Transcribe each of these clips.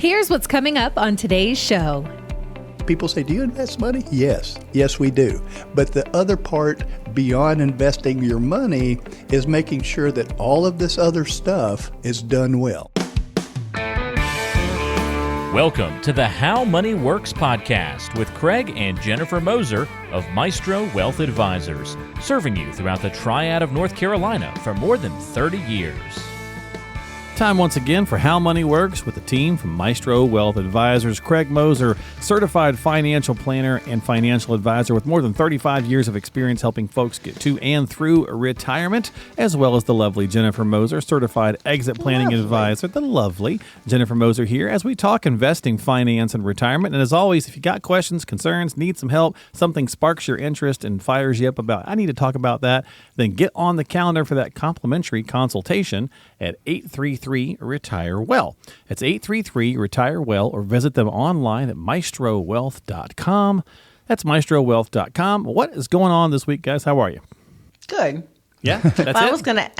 Here's what's coming up on today's show. People say, do you invest money? Yes. Yes, we do. But the other part beyond investing your money is making sure that all of this other stuff is done well. Welcome to the How Money Works podcast with Craig and Jennifer Moser of Maestro Wealth Advisors, serving you throughout the Triad of North Carolina for more than 30 years. Time once again for How Money Works with the team from Maestro Wealth Advisors. Craig Moser, certified financial planner and financial advisor with more than 35 years of experience helping folks get to and through retirement, as well as the lovely Jennifer Moser, certified exit planning advisor. The lovely Jennifer Moser here as we talk investing, finance, and retirement. And as always, if you got questions, concerns, need some help, something sparks your interest and fires you up about, I need to talk about that, then get on the calendar for that complimentary consultation at 833-RETIRE-WELL. It's 833-RETIRE-WELL, or visit them online at maestrowealth.com. That's maestrowealth.com. What is going on this week, guys? How are you? Good. Yeah, that's it? I was going to,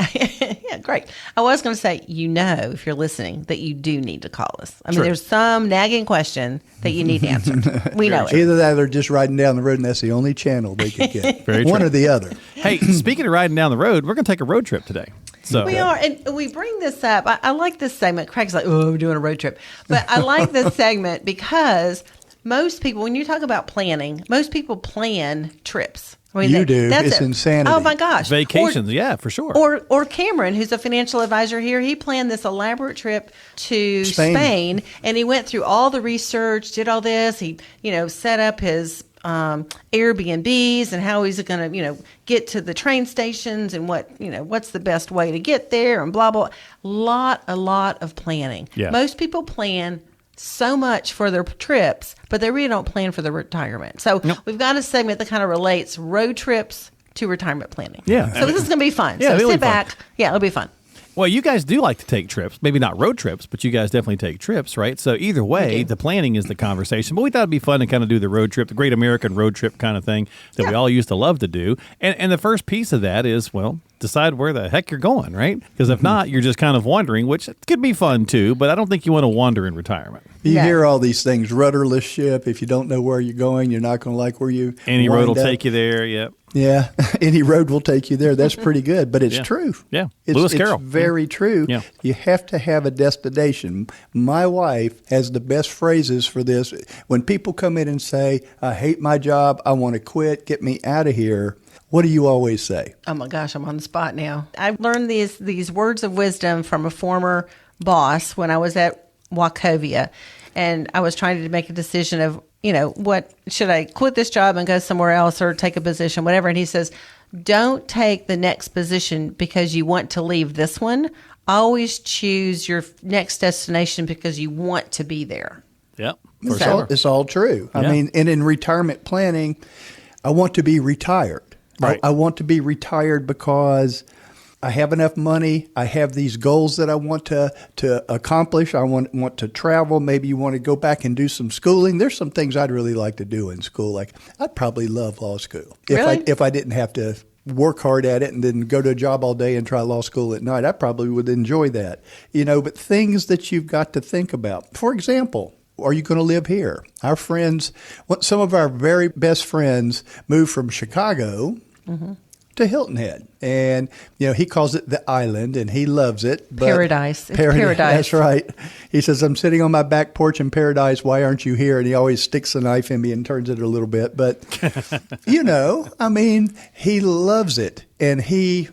yeah, great. I was going to say, if you're listening, that you do need to call us. I mean, there's some nagging question that you need answered. We know it. Either that or just riding down the road, and that's the only channel they could get. Very One true. or the other. Hey, speaking of riding down the road, we're going to take a road trip today. So We are, and we bring this up. I like this segment. Craig's like, we're doing a road trip. But I like this segment because most people, when you talk about planning, most people plan trips. I mean, You do. It's insanity. Oh, my gosh. vacations, yeah, for sure. Or Cameron, who's a financial advisor here, he planned this elaborate trip to Spain, and he went through all the research, did all this. He, set up his Airbnbs and how he's going to, get to the train stations and what's the best way to get there and blah, blah. A lot of planning. Yeah. Most people plan so much for their trips, but they really don't plan for their retirement. So We've got a segment that kind of relates road trips to retirement planning. Yeah. So this is going to be fun. Yeah, So it'll be sit back. fun. Yeah, it'll be fun. Well, you guys do like to take trips. Maybe not road trips, but you guys definitely take trips, right? So either way, the planning is the conversation. But we thought it'd be fun to kind of do the road trip, the great American road trip kind of thing that we all used to love to do. And the first piece of that is, decide where the heck you're going, right? Because if not, you're just kind of wandering, which could be fun too, but I don't think you want to wander in retirement. You hear all these things, rudderless ship. If you don't know where you're going, you're not going to like where you Any road will wind up. take you there, yep. Yeah, any road will take you there. That's pretty good, but it's true. Yeah, It's, Lewis Carroll. It's very true. Yeah. You have to have a destination. My wife has the best phrases for this. When people come in and say, I hate my job, I want to quit, get me out of here, what do you always say? Oh my gosh, I'm on the spot now. I learned these words of wisdom from a former boss when I was at Wachovia, and I was trying to make a decision of, what should I quit this job and go somewhere else or take a position, whatever. And he says, don't take the next position because you want to leave this one. Always choose your next destination because you want to be there. Yep, It's all true. I mean, and in retirement planning, I want to be retired. Right. I want to be retired because I have enough money. I have these goals that I want to accomplish. I want to travel. Maybe you want to go back and do some schooling. There's some things I'd really like to do in school. Like I'd probably love law school if I didn't have to work hard at it and then go to a job all day and try law school at night. I probably would enjoy that. But things that you've got to think about. For example, are you going to live here? Our friends, some of our very best friends moved from Chicago to Hilton Head. And, he calls it the island and he loves it. But Paradise. It's paradise. That's right. He says, I'm sitting on my back porch in paradise. Why aren't you here? And he always sticks the knife in me and turns it a little bit. But, he loves it. And he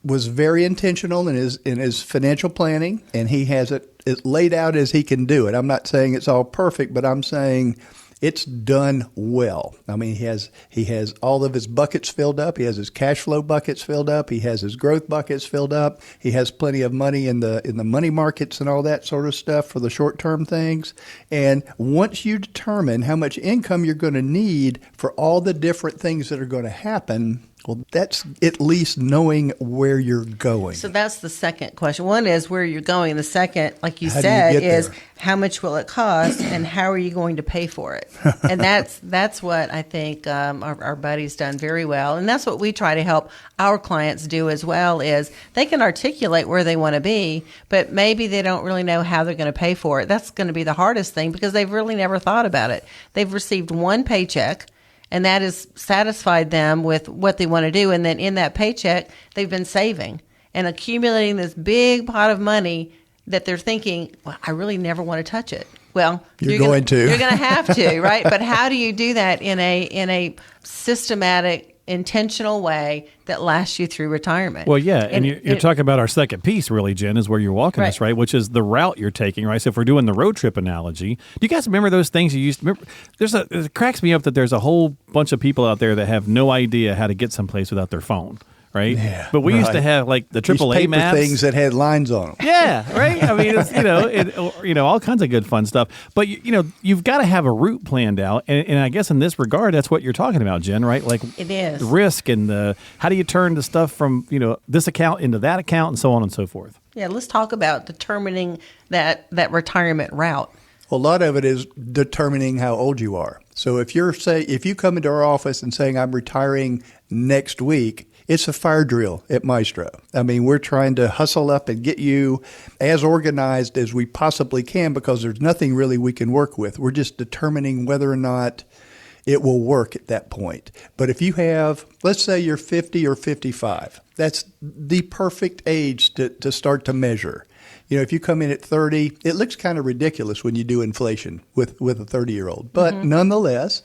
was very intentional in his financial planning, and he has it laid out as he can do it. I'm not saying it's all perfect, but I'm saying it's done well. I mean, he has all of his buckets filled up. He has his cash flow buckets filled up. He has his growth buckets filled up. He has plenty of money in the money markets and all that sort of stuff for the short-term things. And once you determine how much income you're going to need for all the different things that are going to happen, Well, that's at least knowing where you're going. So that's the second question. One is where you're going. The second, like you How do you said, get is there? how much will it cost and how are you going to pay for it? And that's what I think our buddy's done very well. And that's what we try to help our clients do as well, is they can articulate where they want to be, but maybe they don't really know how they're going to pay for it. That's going to be the hardest thing because they've really never thought about it. They've received one paycheck, and that has satisfied them with what they want to do. And then in that paycheck, they've been saving and accumulating this big pot of money that they're thinking, well, I really never want to touch it. Well, you're going to. You're going to have to, right? But how do you do that in a systematic, intentional way that lasts you through retirement? Well, yeah, and you're talking about our second piece, really, Jen, is where you're walking us, right? Which is the route you're taking, right? So if we're doing the road trip analogy, do you guys remember those things you used to remember? It cracks me up that there's a whole bunch of people out there that have no idea how to get someplace without their phone. Right, yeah, but we used to have like the AAA paper maps, things that had lines on them. Yeah, right. I mean, it's, all kinds of good fun stuff. But you've got to have a route planned out, and I guess in this regard, that's what you're talking about, Jen. Right? Like it is the risk and the how do you turn the stuff from this account into that account and so on and so forth. Yeah, let's talk about determining that retirement route. A lot of it is determining how old you are. So if you come into our office and saying I'm retiring next week, it's a fire drill at Maestro. I mean, we're trying to hustle up and get you as organized as we possibly can because there's nothing really we can work with. We're just determining whether or not it will work at that point. But if you have, let's say you're 50 or 55, that's the perfect age to start to measure. If you come in at 30, it looks kind of ridiculous when you do inflation with a 30-year-old. But nonetheless,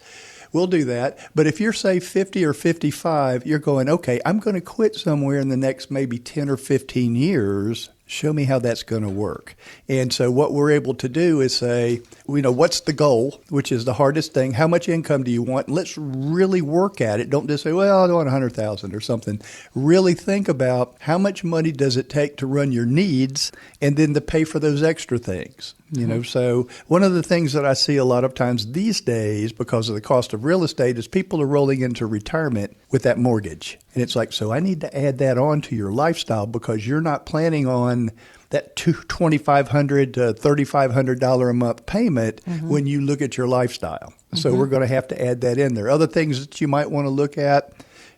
we'll do that. But if you're, say, 50 or 55, you're going, okay, I'm going to quit somewhere in the next maybe 10 or 15 years. Show me how that's going to work. And so what we're able to do is say, what's the goal, which is the hardest thing? How much income do you want? And let's really work at it. Don't just say, well, I want 100,000 or something. Really think about how much money does it take to run your needs and then to pay for those extra things. So one of the things that I see a lot of times these days because of the cost of real estate is people are rolling into retirement with that mortgage. And it's like, so I need to add that on to your lifestyle because you're not planning on that $2,500 to $3,500 a month payment when you look at your lifestyle. So we're going to have to add that in there. Other things that you might want to look at,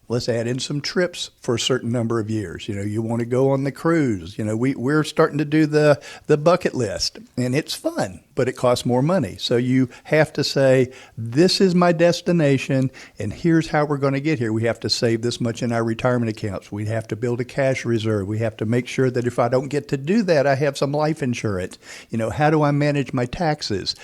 let's add in some trips for a certain number of years. You want to go on the cruise. We're starting to do the bucket list, and it's fun, but it costs more money. So you have to say, this is my destination, and here's how we're going to get here. We have to save this much in our retirement accounts. We have to build a cash reserve. We have to make sure that if I don't get to do that, I have some life insurance. How do I manage my taxes?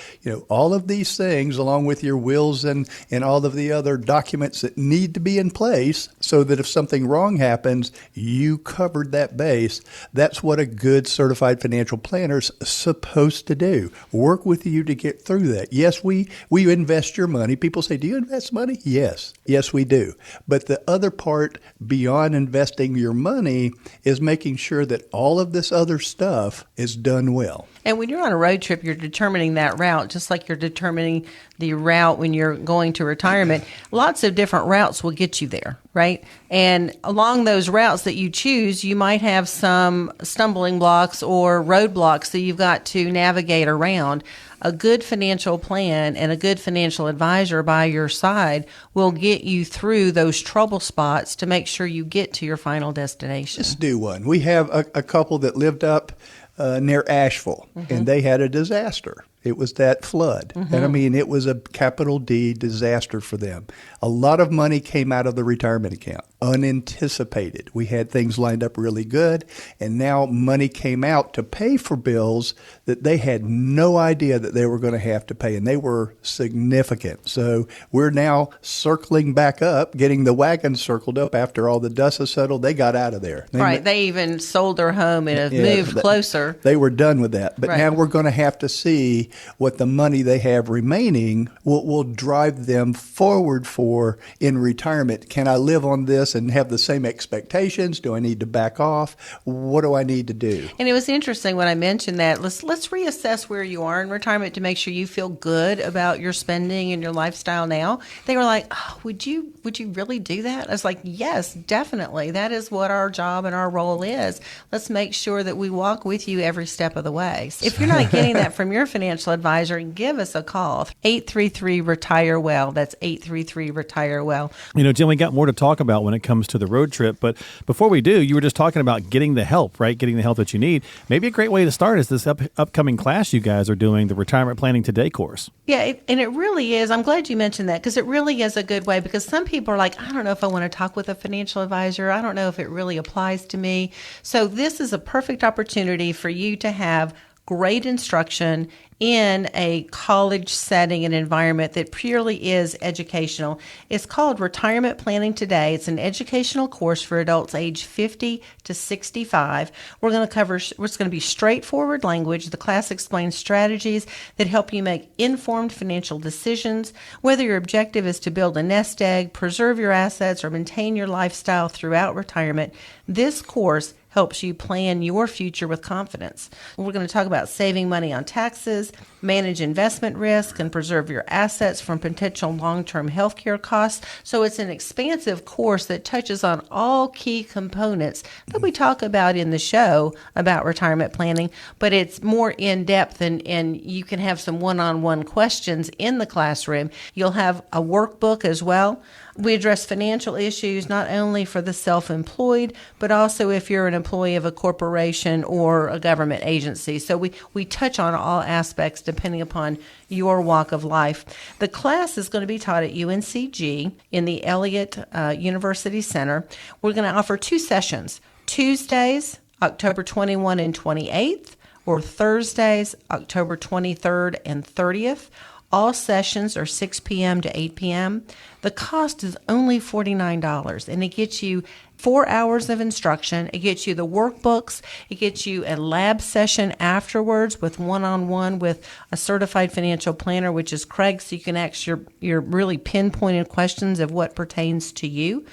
All of these things, along with your wills and all of the other documents that need to be in place, so that if something wrong happens, you covered that base. That's what a good certified financial planner is supposed to do. Work with you to get through that. Yes, we invest your money. People say, do you invest money? Yes, we do. But the other part beyond investing your money is making sure that all of this other stuff is done well. And when you're on a road trip, you're determining that route, just like you're determining the route when you're going to retirement. Lots of different routes will get you there, right? And along those routes that you choose, you might have some stumbling blocks or roadblocks that you've got to navigate around. A good financial plan and a good financial advisor by your side will get you through those trouble spots to make sure you get to your final destination. Let's do one. We have a couple that lived up near Asheville, and they had a disaster. It was that flood. And I mean, it was a capital D disaster for them. A lot of money came out of the retirement account, unanticipated. We had things lined up really good, and now money came out to pay for bills that they had no idea that they were going to have to pay, and they were significant. So we're now circling back up, getting the wagon circled up after all the dust has settled. They got out of there. They even sold their home and have moved closer. They were done with that. But now we're going to have to see what the money they have remaining will drive them forward for in retirement. Can I live on this this and have the same expectations? Do I need to back off? What do I need to do? And it was interesting when I mentioned that. Let's reassess where you are in retirement to make sure you feel good about your spending and your lifestyle now. They were like, "Oh, would you really do that?" I was like, "Yes, definitely. That is what our job and our role is. Let's make sure that we walk with you every step of the way." If you're not getting that from your financial advisor, give us a call. 833-RETIRE-WELL. That's 833-RETIRE-WELL. Jim, we got more to talk about when it comes to the road trip. But before we do, you were just talking about getting the help, right? Getting the help that you need. Maybe a great way to start is this upcoming class you guys are doing, the Retirement Planning Today course. Yeah, and it really is. I'm glad you mentioned that because it really is a good way, because some people are like, I don't know if I want to talk with a financial advisor. I don't know if it really applies to me. So this is a perfect opportunity for you to have great instruction in a college setting and environment that purely is educational. It's called Retirement Planning Today. It's an educational course for adults age 50 to 65. We're going to cover, it's going to be straightforward language. The class explains strategies that help you make informed financial decisions, whether your objective is to build a nest egg, preserve your assets, or maintain your lifestyle throughout retirement. This course helps you plan your future with confidence. We're going to talk about saving money on taxes, manage investment risk, and preserve your assets from potential long-term healthcare costs. So it's an expansive course that touches on all key components that we talk about in the show about retirement planning, but it's more in-depth, and you can have some one-on-one questions in the classroom. You'll have a workbook as well. We address financial issues not only for the self-employed, but also if you're an employee of a corporation or a government agency. So we touch on all aspects depending upon your walk of life. The class is going to be taught at UNCG in the Elliott University Center. We're going to offer 2 sessions, Tuesdays, October 21 and 28th, or Thursdays, October 23rd and 30th. All sessions are 6 p.m. to 8 p.m. The cost is only $49, and it gets you 4 hours of instruction. It gets you the workbooks. It gets you a lab session afterwards with one-on-one with a certified financial planner, which is Craig, so you can ask your really pinpointed questions of what pertains to you.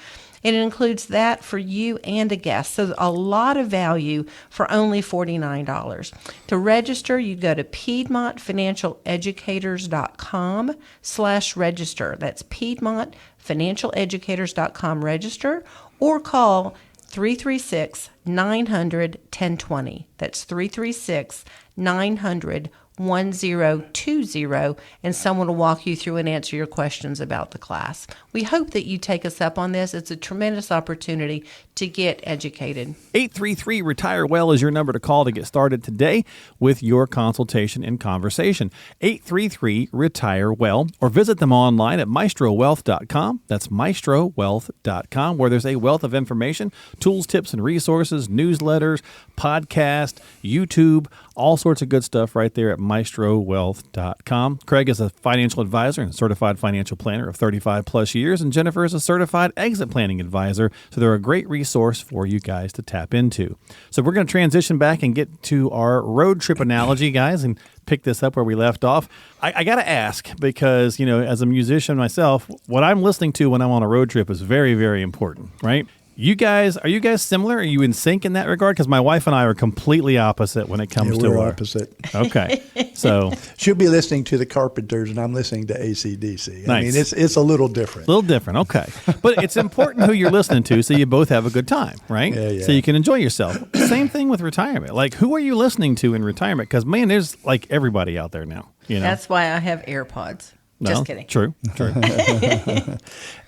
And it includes that for you and a guest. So a lot of value for only $49. To register, you go to PiedmontFinancialEducators.com/register. That's PiedmontFinancialEducators.com register, or call 336-900-1020. That's 336-900-1020, and someone will walk you through and answer your questions about the class. We hope that you take us up on this. It's a tremendous opportunity to get educated. 833-RETIRE-WELL is your number to call to get started today with your consultation and conversation. 833-RETIRE-WELL, or visit them online at maestrowealth.com. That's maestrowealth.com, where there's a wealth of information, tools, tips, and resources, newsletters, podcast, YouTube, all sorts of good stuff right there at maestrowealth.com. Craig is a financial advisor and certified financial planner of 35 plus years, and Jennifer is a certified exit planning advisor. So they're a great resource for you guys to tap into. So we're going to transition back and get to our road trip analogy, guys, and pick this up where we left off. I got to ask, because, as a musician myself, what I'm listening to when I'm on a road trip is very, very important, right? Are you guys similar? Are you in sync in that regard? Because my wife and I are completely opposite when it comes to we're opposite. Okay, so she'll be listening to the Carpenters, and I'm listening to AC/DC. Nice. I mean, it's a little different. Okay. But it's important who you're listening to, so you both have a good time, right? Yeah. So you can enjoy yourself. Same thing with retirement. Like, who are you listening to in retirement? Because, man, there's like everybody out there now. That's why I have AirPods. Just kidding. True.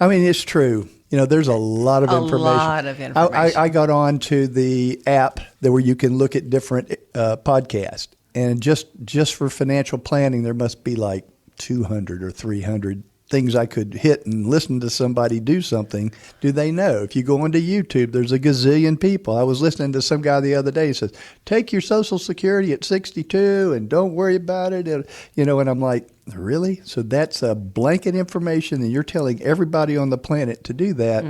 I mean, it's true. There's a lot of information. I got on to the app where you can look at different podcasts. And just for financial planning, there must be like 200 or 300 things I could hit and listen to somebody do something. Do they know? If you go onto YouTube, there's a gazillion people. I was listening to some guy the other day who says, take your Social Security at 62 and don't worry about it. And I'm like, really? So that's a blanket information, and you're telling everybody on the planet to do that.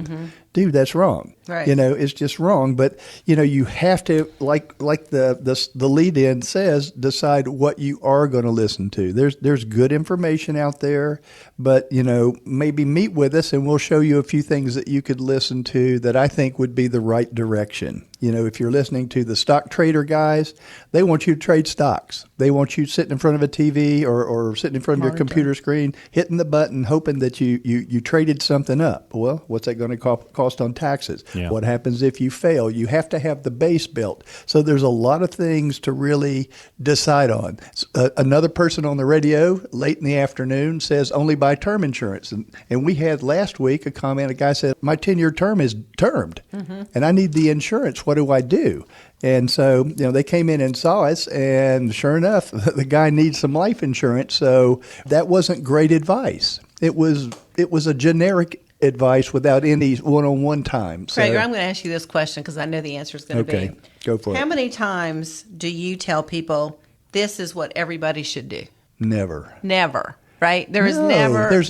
Dude, that's wrong. Right. It's just wrong. But, you have to, like the lead-in says, decide what you are going to listen to. There's good information out there, but, maybe meet with us and we'll show you a few things that you could listen to that I think would be the right direction. If you're listening to the stock trader guys, they want you to trade stocks. They want you sitting in front of a TV or sitting in front of your computer screen, hitting the button, hoping that you traded something up. Well, what's that going to cost on taxes? Yeah. What happens if you fail? You have to have the base built. So there's a lot of things to really decide on. Another person on the radio late in the afternoon says only buy term insurance. And we had last week a comment, a guy said, my 10-year term is termed and I need the insurance. What do I do? And so, they came in and saw us, and sure enough, the guy needs some life insurance. So that wasn't great advice. It was a generic advice without any one-on-one time. So, Craig, I'm going to ask you this question because I know the answer is going to okay, be. go for it. How many times do you tell people this is what everybody should do? Never. Never. Right? There's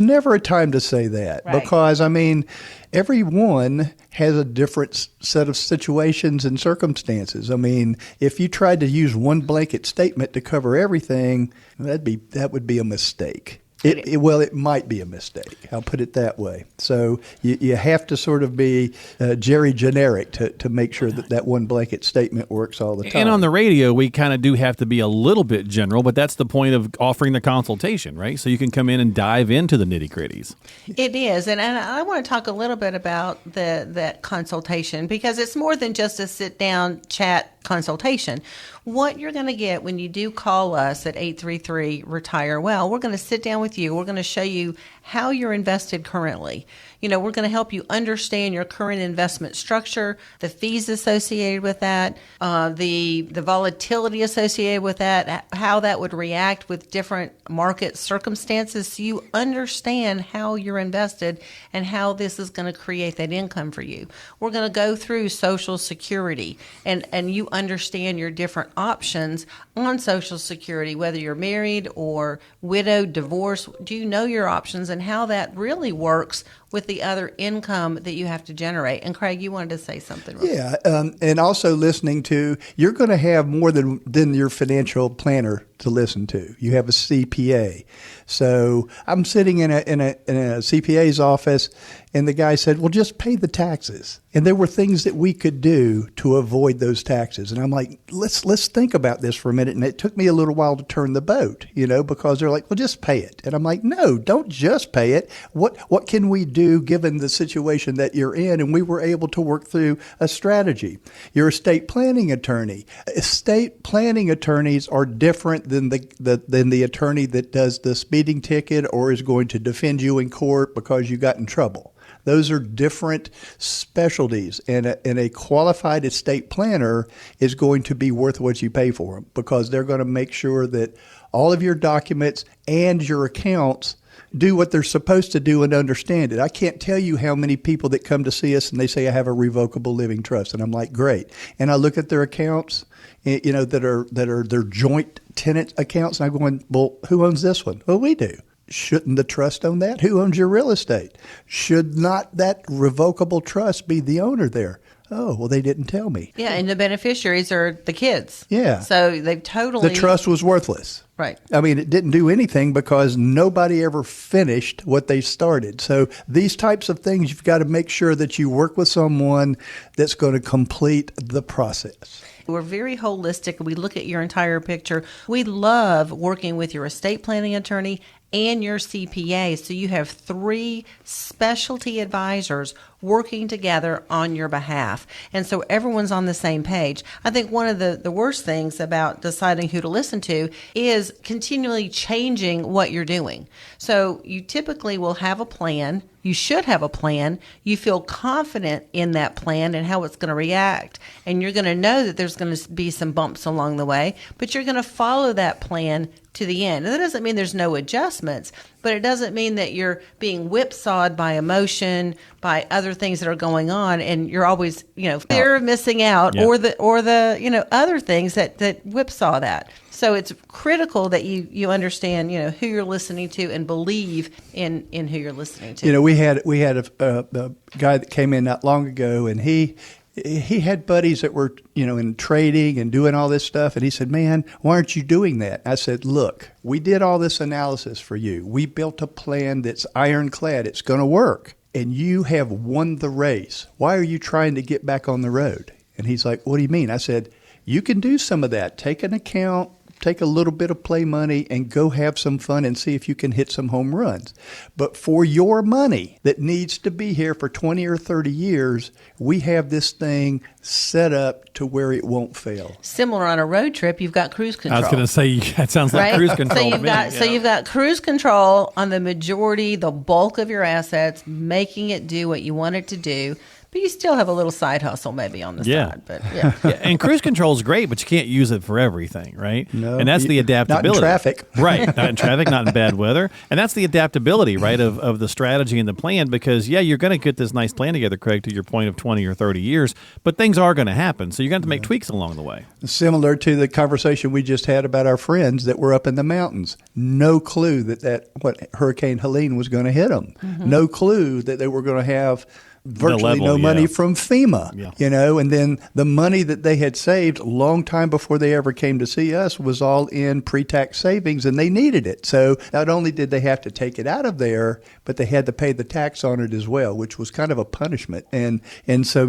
never a time to say that because, everyone has a different set of situations and circumstances. If you tried to use one blanket statement to cover everything, that would be a mistake. It might be a mistake. I'll put it that way. So you have to sort of be Jerry generic to make sure that one blanket statement works all the time. And on the radio, we kind of do have to be a little bit general, but that's the point of offering the consultation, right? So you can come in and dive into the nitty-gritties. It is. And I want to talk a little bit about that consultation because it's more than just a sit-down chat consultation. What you're going to get when you do call us at 833-RETIRE WELL, we're going to sit down with you. We're going to show you how you're invested currently. We're going to help you understand your current investment structure, the fees associated with that, the volatility associated with that, how that would react with different market circumstances so you understand how you're invested and how this is going to create that income for you. We're going to go through Social Security and you understand your different options on Social Security, whether you're married or widowed, divorced. Do you know your options and how that really works with the other income that you have to generate? And Craig, you wanted to say something. Yeah, and also listening to, you're going to have more than your financial planner to listen to. You have a CPA. So I'm sitting in a CPA's office, and the guy said, well, just pay the taxes. And there were things that we could do to avoid those taxes. And I'm like, let's think about this for a minute. And it took me a little while to turn the boat, because they're like, well, just pay it. And I'm like, no, don't just pay it. What can we do given the situation that you're in? And we were able to work through a strategy. You're a estate planning attorney. Estate planning attorneys are different than the attorney that does the speeding ticket or is going to defend you in court because you got in trouble. Those are different specialties, and a qualified estate planner is going to be worth what you pay for them because they're going to make sure that all of your documents and your accounts do what they're supposed to do and understand it. I can't tell you how many people that come to see us and they say, I have a revocable living trust. And I'm like, great. And I look at their accounts, that are their joint tenant accounts. And I'm going, well, who owns this one? Well, we do. Shouldn't the trust own that? Who owns your real estate? Should not that revocable trust be the owner there? Oh, well, they didn't tell me. Yeah, and the beneficiaries are the kids. Yeah. So they've totally... The trust was worthless. Right. It didn't do anything because nobody ever finished what they started. So these types of things, you've got to make sure that you work with someone that's going to complete the process. We're very holistic. We look at your entire picture. We love working with your estate planning attorney and your CPA. So you have 3 specialty advisors working together on your behalf. And so everyone's on the same page. I think one of the worst things about deciding who to listen to is continually changing what you're doing. So you typically will have a plan. You should have a plan. You feel confident in that plan and how it's going to react. And you're going to know that there's going to be some bumps along the way, but you're going to follow that plan to the end. And that doesn't mean there's no adjustments, but it doesn't mean that you're being whipsawed by emotion, by other things that are going on, and you're always, fear of missing out, or the other things that whipsaw that. So it's critical that you understand, who you're listening to and believe in who you're listening to. We had a guy that came in not long ago, and he had buddies that were, in trading and doing all this stuff. And he said, man, why aren't you doing that? I said, look, we did all this analysis for you. We built a plan that's ironclad. It's going to work. And you have won the race. Why are you trying to get back on the road? And he's like, what do you mean? I said, you can do some of that. Take an account, take a little bit of play money, and go have some fun and see if you can hit some home runs. But for your money that needs to be here for 20 or 30 years, we have this thing set up to where it won't fail. Similar on a road trip, you've got cruise control. I was going to say, that sounds like cruise control. So you've got cruise control on the majority, the bulk of your assets, making it do what you want it to do. But you still have a little side hustle maybe on the side. But yeah. And cruise control is great, but you can't use it for everything, right? No. And that's the adaptability. Not in traffic. Right. Not in traffic, not in bad weather. And that's the adaptability, right, of the strategy and the plan, because, you're going to get this nice plan together, Craig, to your point of 20 or 30 years, but things are going to happen. So you're going to have to make tweaks along the way. Similar to the conversation we just had about our friends that were up in the mountains. No clue that Hurricane Helene was going to hit them. Mm-hmm. No clue that they were going to have virtually no money from FEMA, and then the money that they had saved a long time before they ever came to see us was all in pre-tax savings, and they needed it. So not only did they have to take it out of there, but they had to pay the tax on it as well, which was kind of a punishment. And so,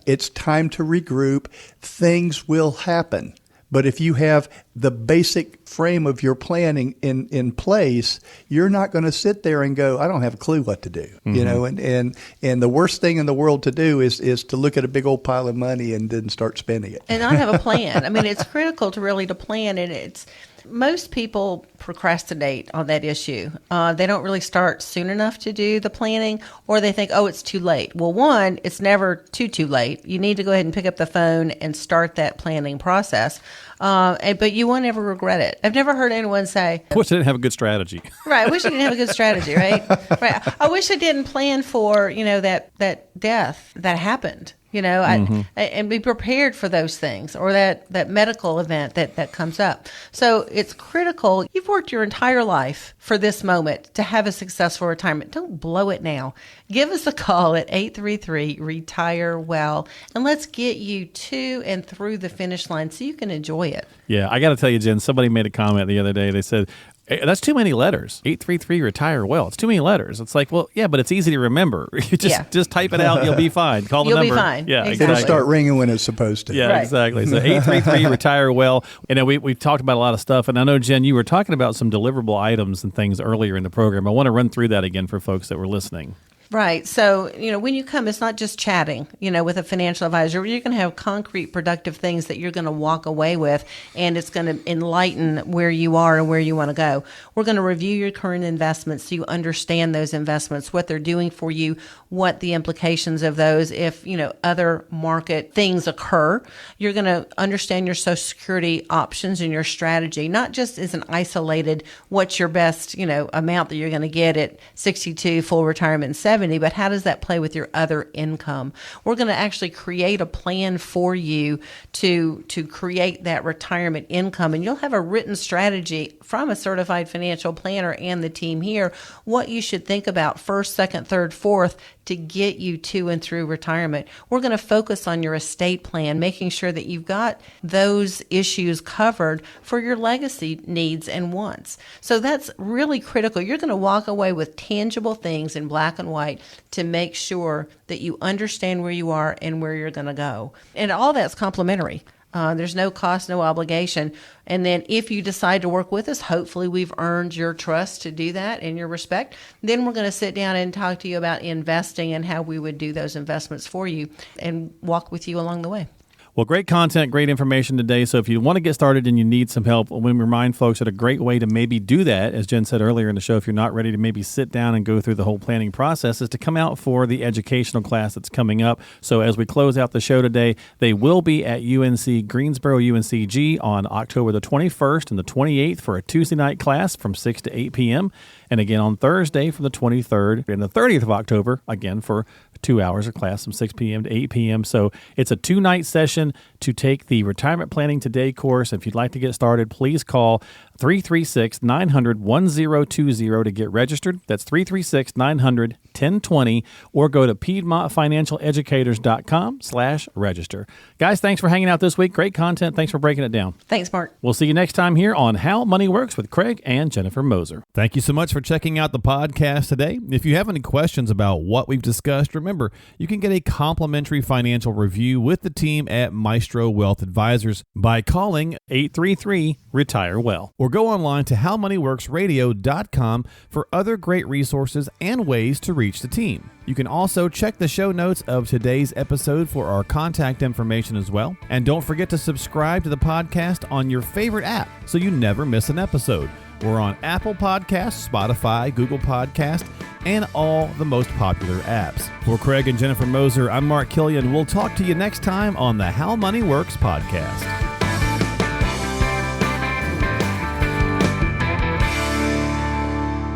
it's time to regroup. Things will happen. But if you have the basic frame of your planning in place, you're not going to sit there and go, I don't have a clue what to do. Mm-hmm. And the worst thing in the world to do is to look at a big old pile of money and then start spending it. And not have a plan. I mean, it's critical to plan, and most people procrastinate on that issue. They don't really start soon enough to do the planning, or they think, it's too late. Well, one, it's never too late. You need to go ahead and pick up the phone and start that planning process. But you won't ever regret it. I've never heard anyone say, I wish I didn't have a good strategy. Right. I wish I didn't have a good strategy, right? Right. I wish I didn't plan for, that death that happened. And be prepared for those things, or that medical event that comes up. So it's critical. You've worked your entire life for this moment to have a successful retirement. Don't blow it now. Give us a call at 833-RETIRE-WELL, and let's get you to and through the finish line so you can enjoy it. Yeah, I got to tell you, Jen, somebody made a comment the other day. They said, that's too many letters. 833-RETIRE-WELL. It's too many letters. It's like, well, yeah, but it's easy to remember. You just type it out. You'll be fine. Call the number. You'll be fine. Yeah, exactly. It'll start ringing when it's supposed to. Yeah, right. Exactly. So 833-RETIRE-WELL. And we've talked about a lot of stuff. And I know, Jen, you were talking about some deliverable items and things earlier in the program. I want to run through that again for folks that were listening. Right. So, when you come, it's not just chatting, with a financial advisor. You're going to have concrete, productive things that you're going to walk away with, and it's going to enlighten where you are and where you want to go. We're going to review your current investments so you understand those investments, what they're doing for you, what the implications of those, if, other market things occur. You're going to understand your Social Security options and your strategy, not just as an isolated, what's your best, amount that you're going to get at 62, full retirement, and 70, but how does that play with your other income? We're going to actually create a plan for you to create that retirement income, and you'll have a written strategy from a certified financial planner and the team here, what you should think about first, second, third, fourth to get you to and through retirement. We're going to focus on your estate plan, making sure that you've got those issues covered for your legacy needs and wants. So that's really critical. You're going to walk away with tangible things in black and white to make sure that you understand where you are and where you're going to go. And all that's complimentary. There's no cost, no obligation. And then if you decide to work with us, hopefully we've earned your trust to do that and your respect. Then we're going to sit down and talk to you about investing and how we would do those investments for you and walk with you along the way. Well, great content, great information today. So if you want to get started and you need some help, we remind folks that a great way to maybe do that, as Jen said earlier in the show, if you're not ready to maybe sit down and go through the whole planning process, is to come out for the educational class that's coming up. So as we close out the show today, they will be at UNC Greensboro, UNCG on October the 21st and the 28th for a Tuesday night class from 6 to 8 p.m. And again on Thursday from the 23rd and the 30th of October, again for 2 hours of class from 6 p.m. to 8 p.m. So it's a 2-night session to take the Retirement Planning Today course. If you'd like to get started, please call 336-900-1020 to get registered. That's 336-900-1020, or go to PiedmontFinancialEducators.com/register. Guys, thanks for hanging out this week. Great content. Thanks for breaking it down. Thanks, Mark. We'll see you next time here on How Money Works with Craig and Jennifer Moser. Thank you so much for checking out the podcast today. If you have any questions about what we've discussed, remember, you can get a complimentary financial review with the team at Maestro Wealth Advisors by calling 833-RETIRE-WELL. or go online to howmoneyworksradio.com for other great resources and ways to reach the team. You can also check the show notes of today's episode for our contact information as well. And don't forget to subscribe to the podcast on your favorite app so you never miss an episode. We're on Apple Podcasts, Spotify, Google Podcasts, and all the most popular apps. For Craig and Jennifer Moser, I'm Mark Killian. We'll talk to you next time on the How Money Works podcast.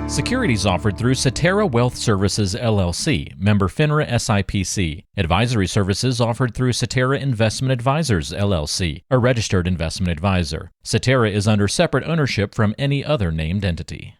Securities offered through Cetera Wealth Services, LLC, member FINRA SIPC. Advisory services offered through Cetera Investment Advisors, LLC, a registered investment advisor. Cetera is under separate ownership from any other named entity.